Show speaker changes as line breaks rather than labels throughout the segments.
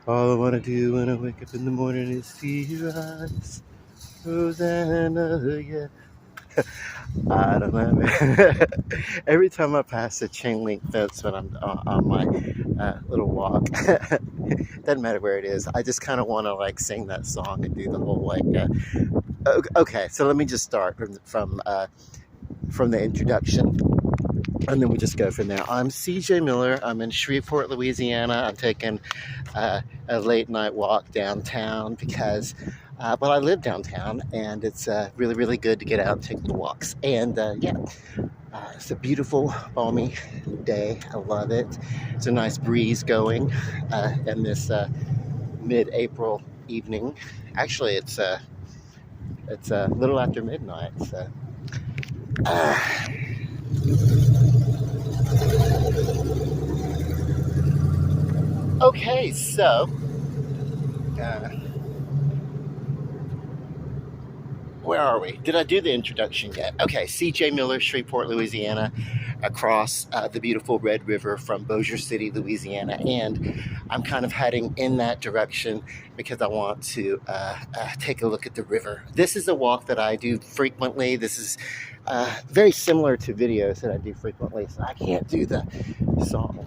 All I wanna do when I wake up in the morning is see your eyes. Rosanna, yeah. I don't know, man. Every time I pass a chain link fence when I'm on my little walk, doesn't matter where it is. I just kind of want to like sing that song and do the whole like. Okay, so let me just start from the introduction, and then we just go from there. I'm CJ Miller. I'm in Shreveport, Louisiana. I'm taking a late night walk downtown because, well, I live downtown, and it's really, really good to get out and take little walks. And yeah, it's a beautiful, balmy day. I love it. It's a nice breeze going in this mid-April evening. Actually, it's a little after midnight. So. Uh, okay, so uh, where are we? Did I do the introduction yet? Okay, CJ Miller, Shreveport, Louisiana, across the beautiful Red River from Bossier City, Louisiana. And I'm kind of heading in that direction because I want to take a look at the river. This is a walk that I do frequently. This is very similar to videos that I do frequently, so I can't do the song.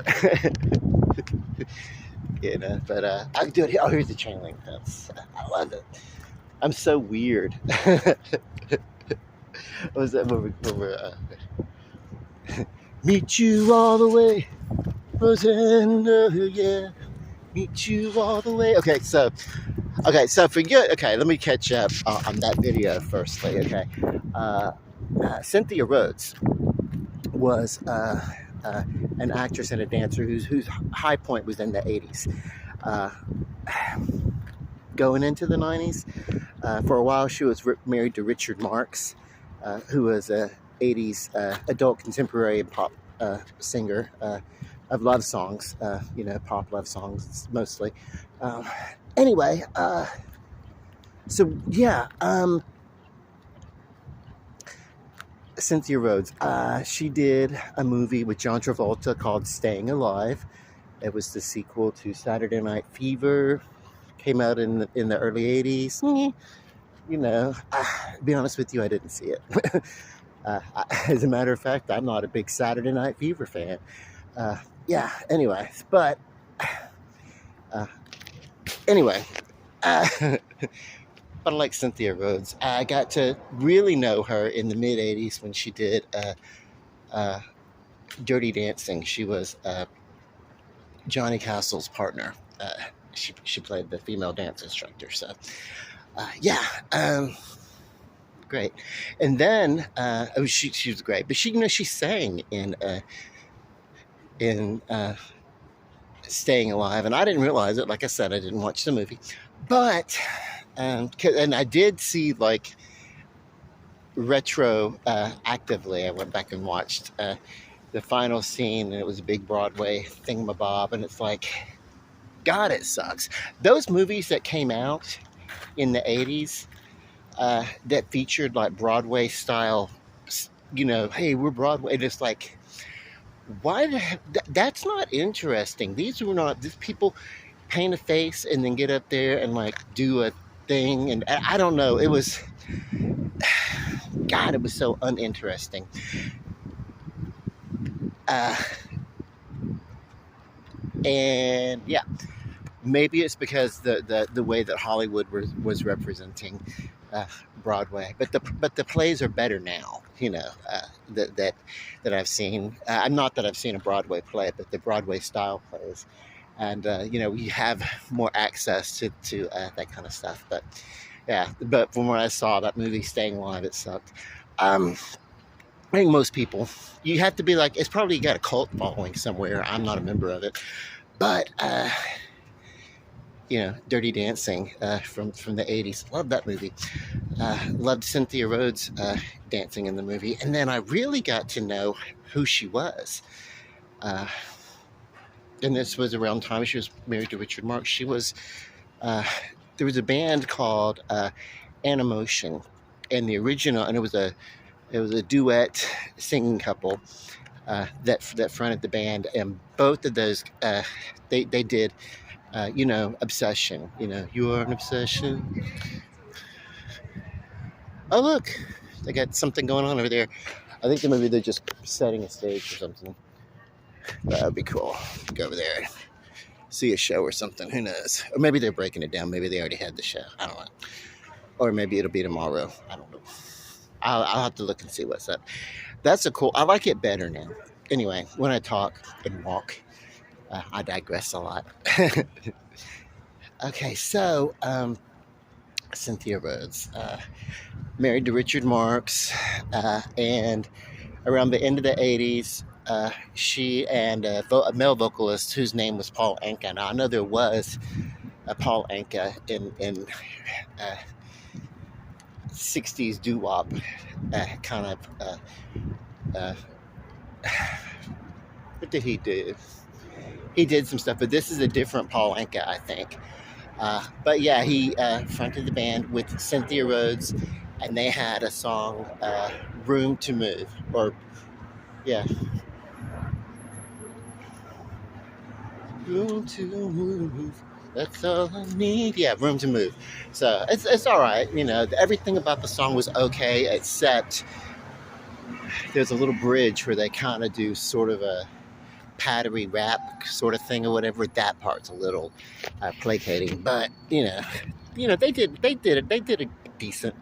But I can do it. Oh, here's the chain link fence. I love it. I'm so weird. What was that when we're meet you all the way, Rosanna, yeah. Meet you all the way. Okay, so for you, okay, let me catch up on that video firstly. Okay, Cynthia Rhodes was an actress and a dancer whose high point was in the 80s. Going into the 90s, for a while she was married to Richard Marx, who was a 80s adult contemporary and pop singer of love songs, pop love songs mostly. Anyway, so yeah, Cynthia Rhodes, she did a movie with John Travolta called Staying Alive. It was the sequel to Saturday Night Fever. Came out in the early 80s. To be honest with you, I didn't see it. As a matter of fact, I'm not a big Saturday Night Fever fan. Yeah, anyway, but anyway, but I like Cynthia Rhodes. I got to really know her in the mid 80s when she did Dirty Dancing. She was Johnny Castle's partner. She played the female dance instructor. So yeah, great. And then she was great, but she sang in Staying Alive, and I didn't realize it. Like I said, I didn't watch the movie, but and I did see like retro actively. I went back and watched the final scene, and it was a big Broadway thingamabob, and it's like, God, it sucks. Those movies that came out in the 80s that featured like Broadway style, hey, we're Broadway. And it's like, why? That's not interesting. These people paint a face and then get up there and like do a thing. And I don't know. It was, God, it was so uninteresting. And yeah, maybe it's because the way that Hollywood was representing Broadway, but the plays are better now. That I've seen. I'm not that I've seen a Broadway play, but the Broadway style plays, and we have more access to that kind of stuff. But yeah, but from what I saw, that movie Staying Alive, it sucked. I think most people, you have to be like, it's probably got a cult following somewhere. I'm not a member of it, but Dirty Dancing from the 80s. Loved that movie. Loved Cynthia Rhodes dancing in the movie. And then I really got to know who she was. And this was around time she was married to Richard Marx. She was, there was a band called Animotion. And the original, and it was a duet singing couple that fronted the band. And both of those, they did obsession. You are an obsession. Oh, look, they got something going on over there. I think that maybe they're just setting a stage or something. That would be cool. Go over there and see a show or something. Who knows? Or maybe they're breaking it down. Maybe they already had the show. I don't know. Or maybe it'll be tomorrow. I don't know. I'll have to look and see what's up. That's a cool. I like it better now. Anyway, when I talk and walk, I digress a lot. Okay, so Cynthia Rhodes, married to Richard Marx, and around the end of the 80s, she and a male vocalist whose name was Paul Anka. Now, I know there was a Paul Anka in 60s doo-wop kind of. What did he do? He did some stuff, but this is a different Paul Anka, I think. But yeah, he fronted the band with Cynthia Rhodes, and they had a song, Room to Move, or yeah. Room to move. That's all I need. Yeah, Room to Move. So it's all right. Everything about the song was okay, except there's a little bridge where they kind of do sort of a pattery rap sort of thing or whatever. That part's a little placating, but they did it decent.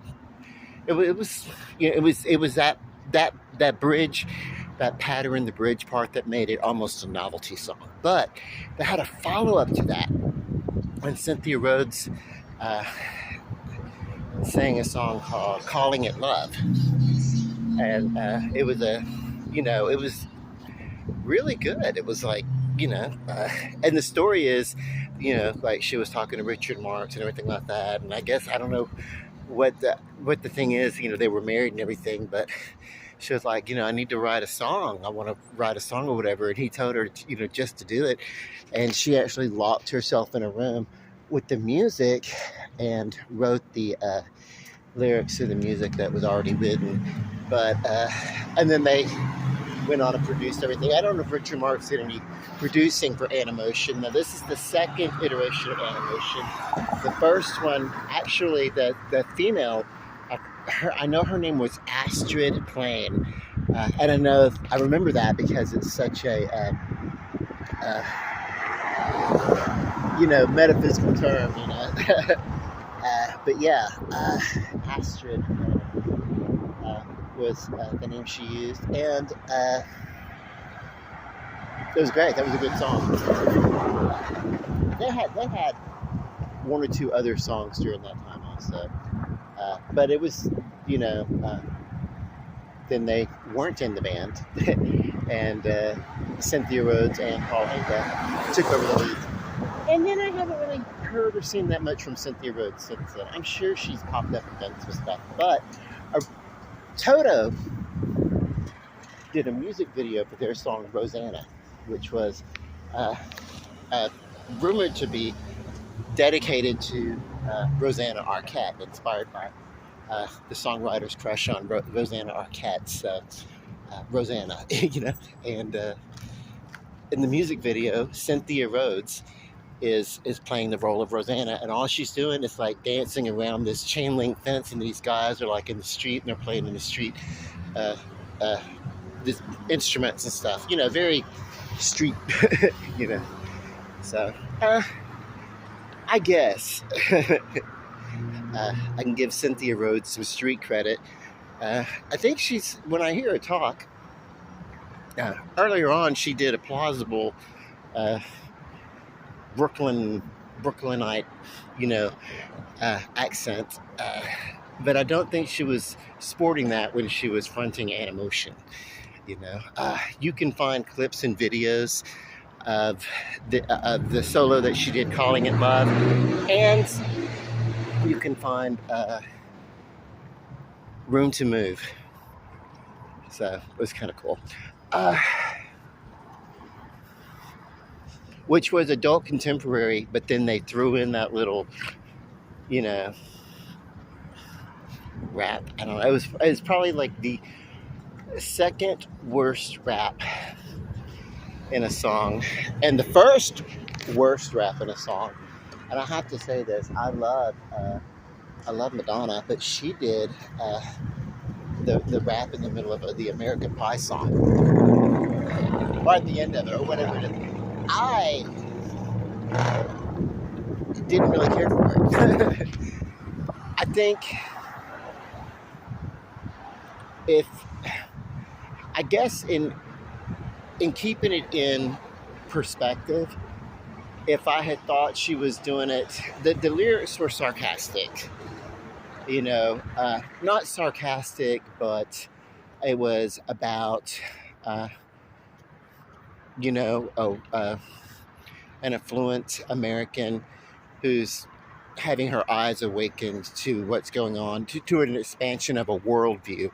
It was that bridge, that patter in the bridge part that made it almost a novelty song. But they had a follow-up to that when Cynthia Rhodes sang a song called Calling It Love. And it was it was really good. It was like, and the story is, like she was talking to Richard Marx and everything like that. And I guess, I don't know what the thing is, they were married and everything, but she was like, I need to write a song. I want to write a song or whatever. And he told her, just to do it. And she actually locked herself in a room with the music and wrote the lyrics to the music that was already written. But, and then they went on and produced everything. I don't know if Richard Marx did any producing for Animotion. Now, this is the second iteration of Animotion. The first one, actually, the female, I know her name was Astrid Plain. And I remember that because it's such a, metaphysical term, but yeah, Astrid was the name she used, and it was great. That was a good song. They had one or two other songs during that time also, but it was then they weren't in the band, and Cynthia Rhodes and Paul Anka took over the lead. And then I haven't really heard or seen that much from Cynthia Rhodes since then. I'm sure she's popped up and done some stuff, but Toto did a music video for their song Rosanna, which was rumored to be dedicated to Rosanna Arquette, inspired by the songwriter's crush on Rosanna Arquette's Rosanna, and in the music video, Cynthia Rhodes is playing the role of Rosanna, and all she's doing is like dancing around this chain link fence, and these guys are like in the street and they're playing in the street these instruments and stuff, very street, so I guess I can give Cynthia Rhodes some street credit. I think when I hear her talk, earlier on she did a plausible Brooklynite, accent, but I don't think she was sporting that when she was fronting Animotion. You can find clips and videos of the solo that she did, Calling It Love, and you can find Room to Move. So it was kind of cool. Which was adult contemporary, but then they threw in that little, rap. I don't know. It was probably like the second worst rap in a song, and the first worst rap in a song. And I have to say this: I love Madonna, but she did the rap in the middle of the American Pie song, or at the end of it, or whatever it is. I didn't really care for it. I think if I guess in keeping it in perspective, if I had thought she was doing it, the lyrics were sarcastic. Not sarcastic, but it was about, uh, an affluent American who's having her eyes awakened to what's going on, to an expansion of a worldview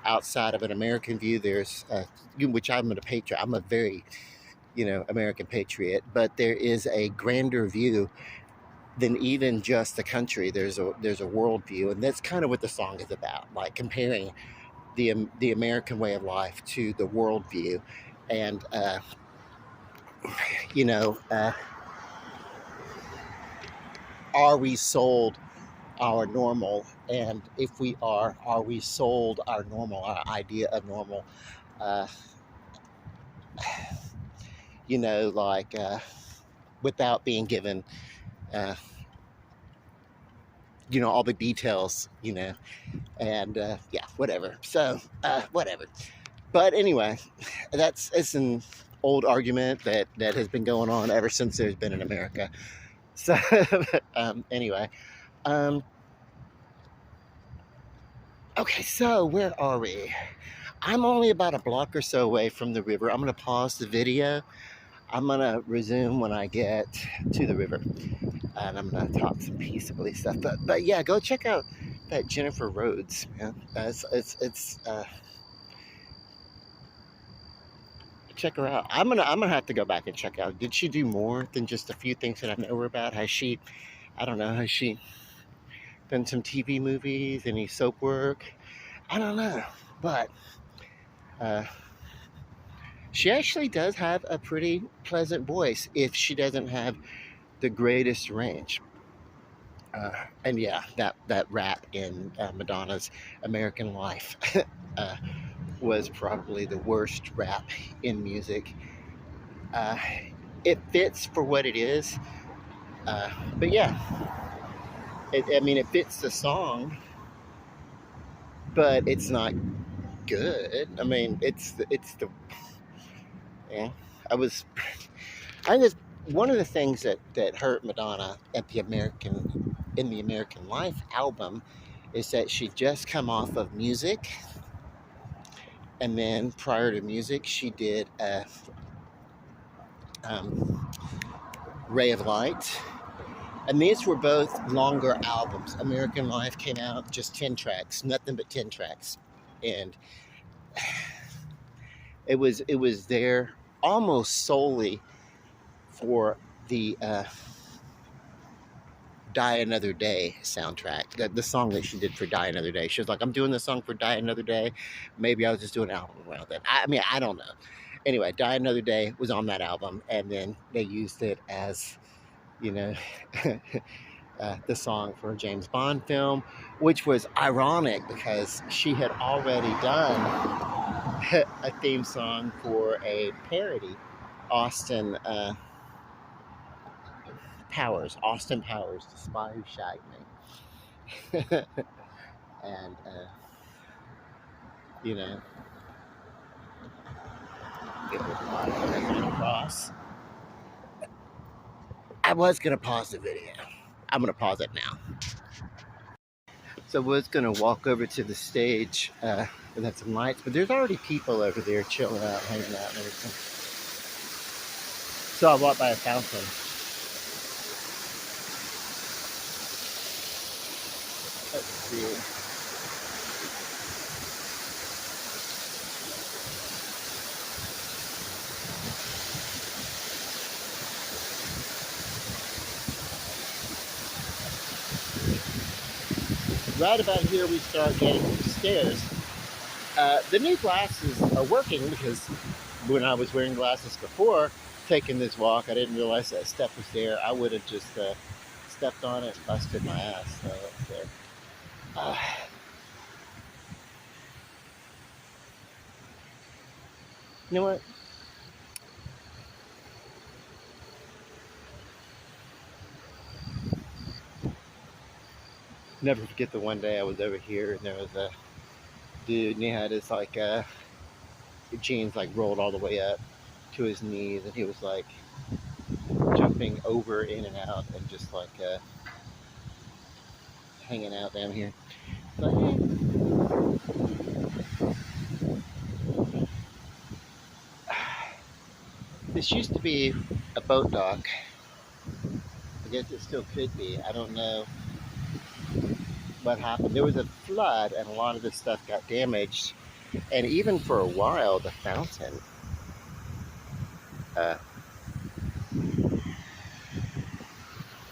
outside of an American view. There's, which I'm a patriot. I'm a very, American patriot, but there is a grander view than even just the country. There's a worldview, and that's kind of what the song is about, like comparing the American way of life to the worldview, and you know, uh, are we sold our normal? And if we are we sold our normal, our idea of normal? Uh, like without being given, uh, all the details, and yeah, whatever. So, whatever. But anyway, it's an old argument that has been going on ever since there's been in America. So, anyway, um, okay, so where are we? I'm only about a block or so away from the river. I'm going to pause the video. I'm going to resume when I get to the river. And I'm going to talk some peaceably stuff. But yeah, go check out that Jennifer Rhodes, man. It's check her out. I'm gonna have to go back and check out. Did she do more than just a few things that I know her about? Has she, I don't know, has she done some TV movies, any soap work? I don't know. But she actually does have a pretty pleasant voice if she doesn't have the greatest range. And yeah, that rap in Madonna's American Life was probably the worst rap in music. It fits for what it is, but yeah, it fits the song, but it's not good. I mean, it's the yeah. I think one of the things that hurt Madonna in the American Life album is that she just come off of Music, and then prior to Music, she did Ray of Light. And these were both longer albums. American Life came out just 10 tracks, nothing but 10 tracks. And it was there almost solely for the Die Another Day soundtrack, the song that she did for Die Another Day. She was like, I'm doing this song for Die Another Day. Maybe I was just doing an album around it. I mean, I don't know. Anyway, Die Another Day was on that album, and then they used it as, the song for a James Bond film, which was ironic because she had already done a theme song for a parody, Austin Powers, The Spy Who Shagged Me. And, it was not coming across. I was going to pause the video. I'm going to pause it now. So I was going to walk over to the stage and have some lights, but there's already people over there chilling out, hanging out and everything. So I walked by a fountain. Let's see. Right about here, we start getting stairs. The new glasses are working because when I was wearing glasses before, taking this walk. I didn't realize that step was there. I would have just stepped on it and busted my ass. Uh, you know what? Never forget the one day I was over here and there was a dude and he had his like jeans like rolled all the way up to his knees and he was like jumping over in and out and just like hanging out down here. But this used to be a boat dock. I guess it still could be. I don't know what happened. There was a flood and a lot of this stuff got damaged. And even for a while, the fountain uh,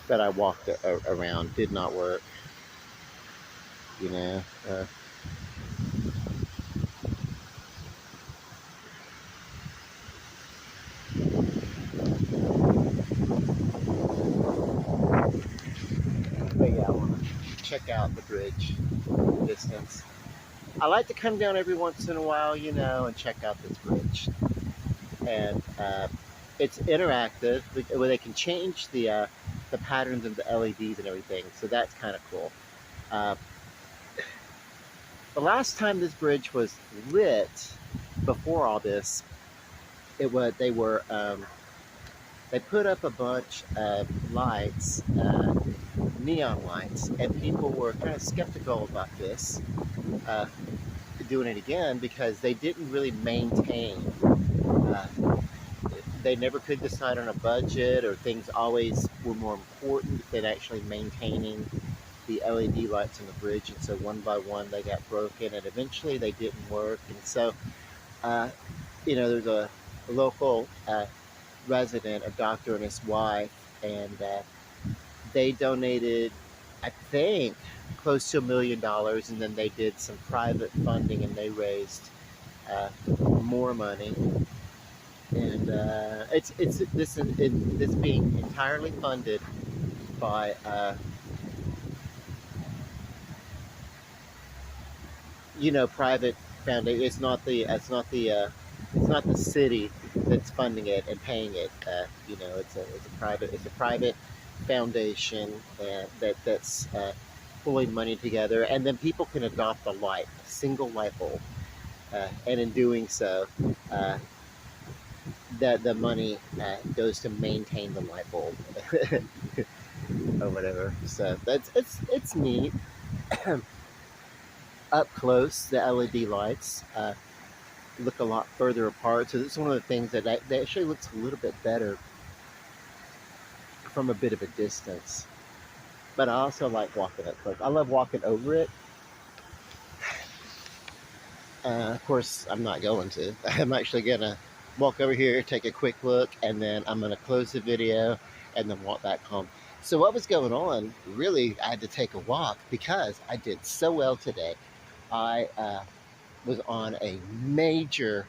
that I walked around did not work. You know, but yeah, I want to check out the bridge distance. I like to come down every once in a while, you know, and check out this bridge. And it's interactive, where they can change the patterns of the LEDs and everything. So that's kind of cool. Uh, the last time this bridge was lit, before all this, they put up a bunch of lights, neon lights, and people were kind of skeptical about this, uh, doing it again because they didn't really maintain. Uh, they never could decide on a budget, or things always were more important than actually maintaining the LED lights on the bridge. And so one by one they got broken, and eventually they didn't work. And so, uh, there's a local resident, a doctor and his wife, and they donated, I think, close to $1 million, and then they did some private funding and they raised more money. And it's this being entirely funded by private foundation. It's not the city that's funding it and paying it. It's a private foundation that's pulling money together, and then people can adopt a single light bulb, and in doing so, that the money goes to maintain the light bulb or whatever. So it's neat. Up close, the LED lights look a lot further apart. So this is one of the things that actually looks a little bit better from a bit of a distance. But I also like walking up close. I love walking over it. Of course, I'm not going to. I'm actually going to walk over here, take a quick look, and then I'm going to close the video and then walk back home. So what was going on, really, I had to take a walk because I did so well today. I was on a major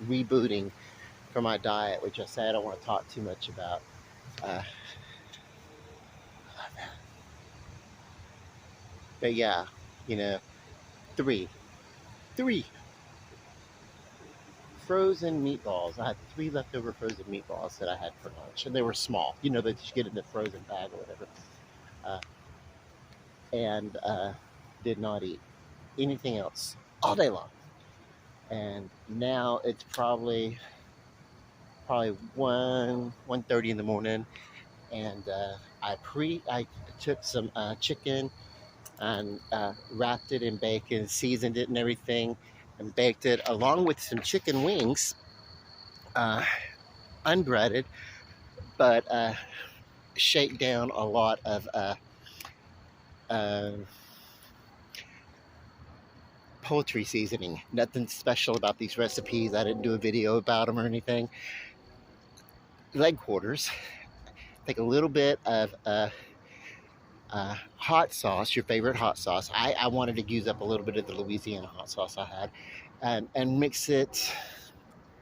rebooting for my diet, which I say I don't want to talk too much about. But yeah, you know, three frozen meatballs. I had 3 leftover frozen meatballs that I had for lunch, and they were small. You know, that you get in the frozen bag or whatever. Uh, and did not eat anything else all day long. And now it's probably 1:30 in the morning, and I took some chicken and wrapped it in bacon, seasoned it and everything, and baked it along with some chicken wings, uh, unbreaded, but shake down a lot of uh, poultry seasoning. Nothing special about these recipes. I didn't do a video about them or anything. Leg quarters. Take a little bit of hot sauce, your favorite hot sauce. I wanted to use up a little bit of the Louisiana hot sauce I had, and mix it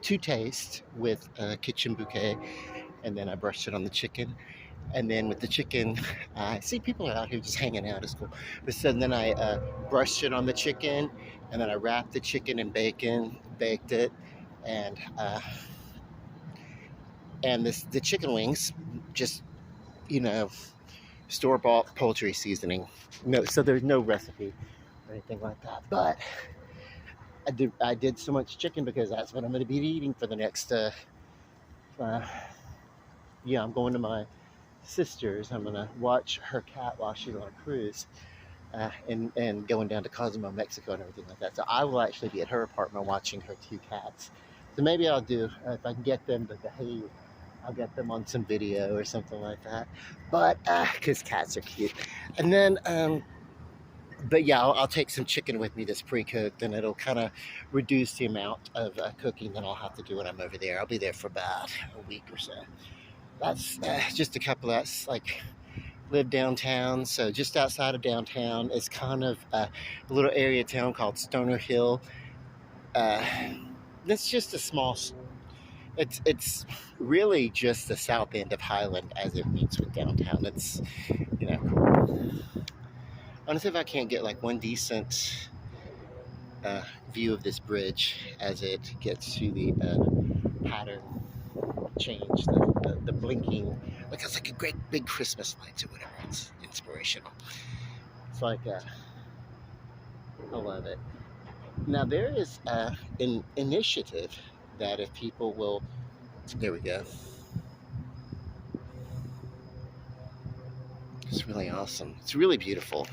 to taste with a kitchen bouquet, and then I brushed it on the chicken. And then with the chicken, I see people are out here just hanging out. It's cool. But so then I brushed it on the chicken, and then I wrapped the chicken in bacon, baked it, and the chicken wings, just you know, store bought poultry seasoning. No, so there's no recipe or anything like that. But I did so much chicken because that's what I'm going to be eating for the next. Uh, yeah, I'm going to my sister's. I'm going to watch her cat while she's on a cruise. And going down to Cozumel, Mexico, and everything like that. So I will actually be at her apartment watching her two cats. So maybe I'll do, if I can get them to behave, I'll get them on some video or something like that. But because cats are cute. And then, but yeah, I'll take some chicken with me that's pre-cooked, and it'll kind of reduce the amount of cooking that I'll have to do when I'm over there. I'll be there for about a week or so. That's just a couple of that's like. Live downtown, so just outside of downtown is kind of a little area town called Stoner Hill. It's just a small. It's really just the south end of Highland as it meets with downtown. It's cool. Honestly, if I can't get like one decent view of this bridge as it gets to the pattern change, the blinking, like it's like a great big Christmas lights or whatever. It's inspirational. It's like I love it. Now there is an initiative that if people will, there we go. It's really awesome. It's really beautiful.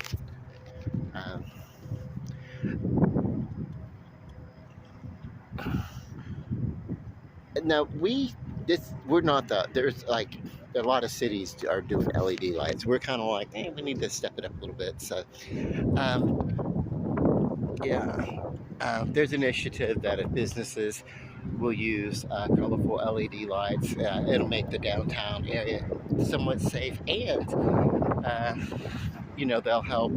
Now we're not there's like a lot of cities are doing LED lights. We're kind of like, hey, we need to step it up a little bit. So, there's an initiative that if businesses will use colorful LED lights, it'll make the downtown area somewhat safe, and they'll help.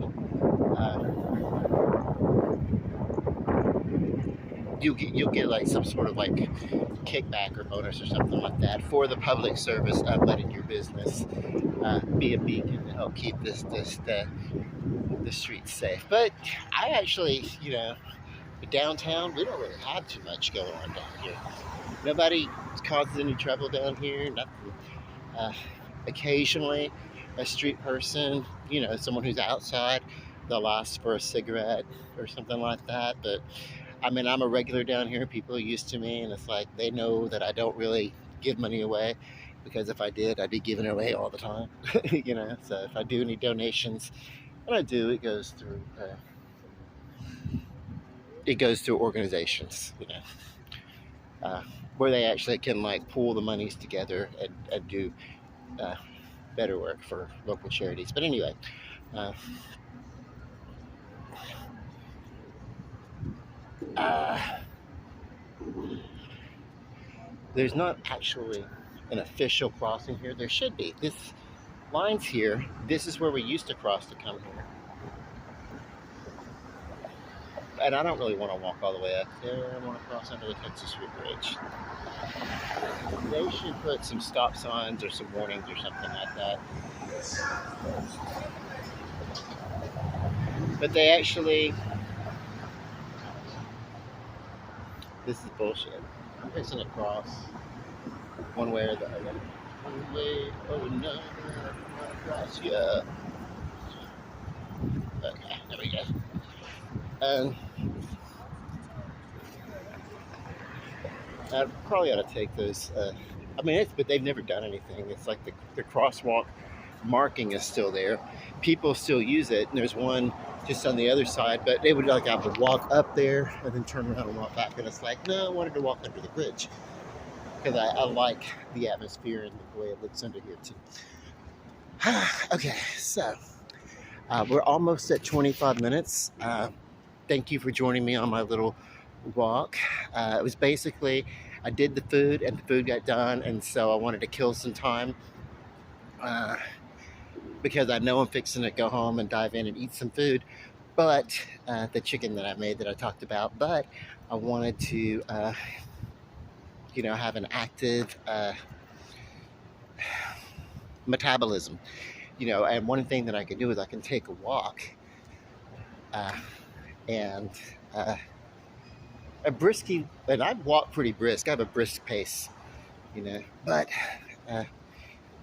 You'll get like some sort of like kickback or bonus or something like that for the public service of letting your business be a beacon to help keep the streets safe. But I actually, downtown, we don't really have too much going on down here. Nobody causes any trouble down here. Nothing. Occasionally, a street person, someone who's outside, they'll ask for a cigarette or something like that. But I mean, I'm a regular down here. People are used to me, and it's like they know that I don't really give money away, because if I did, I'd be giving it away all the time. So if I do any donations, and I do, it goes through organizations, where they actually can like pool the monies together and do better work for local charities. But anyway. There's not actually an official crossing here. There should be. This line's here. This is where we used to cross to come here. And I don't really want to walk all the way up there. I want to cross under the Texas Route Bridge. They should put some stop signs or some warnings or something like that. But they actually... This is bullshit. I'm fixing to cross one way or the other. One way or another, cross, yeah. Okay, there we go. I probably ought to take those. But they've never done anything. It's like the crosswalk marking is still there. People still use it, and there's one just on the other side, but they would like have to walk up there and then turn around and walk back. And it's like, no, I wanted to walk under the bridge because I like the atmosphere and the way it looks under here too. Okay, so we're almost at 25 minutes. Thank you for joining me on my little walk. It was basically, I did the food and the food got done, and so I wanted to kill some time because I know I'm fixing to go home and dive in and eat some food, but the chicken that I made that I talked about, but I wanted to have an active metabolism. And one thing that I can do is I can take a walk, uh, and a brisky, and I walk pretty brisk. I have a brisk pace, but uh,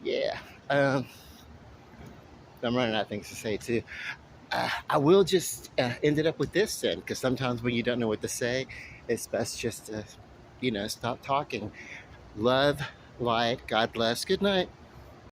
yeah, um, I'm running out of things to say too. I will just end it up with this then, because sometimes when you don't know what to say, it's best just to, stop talking. Love, light, God bless. Good night.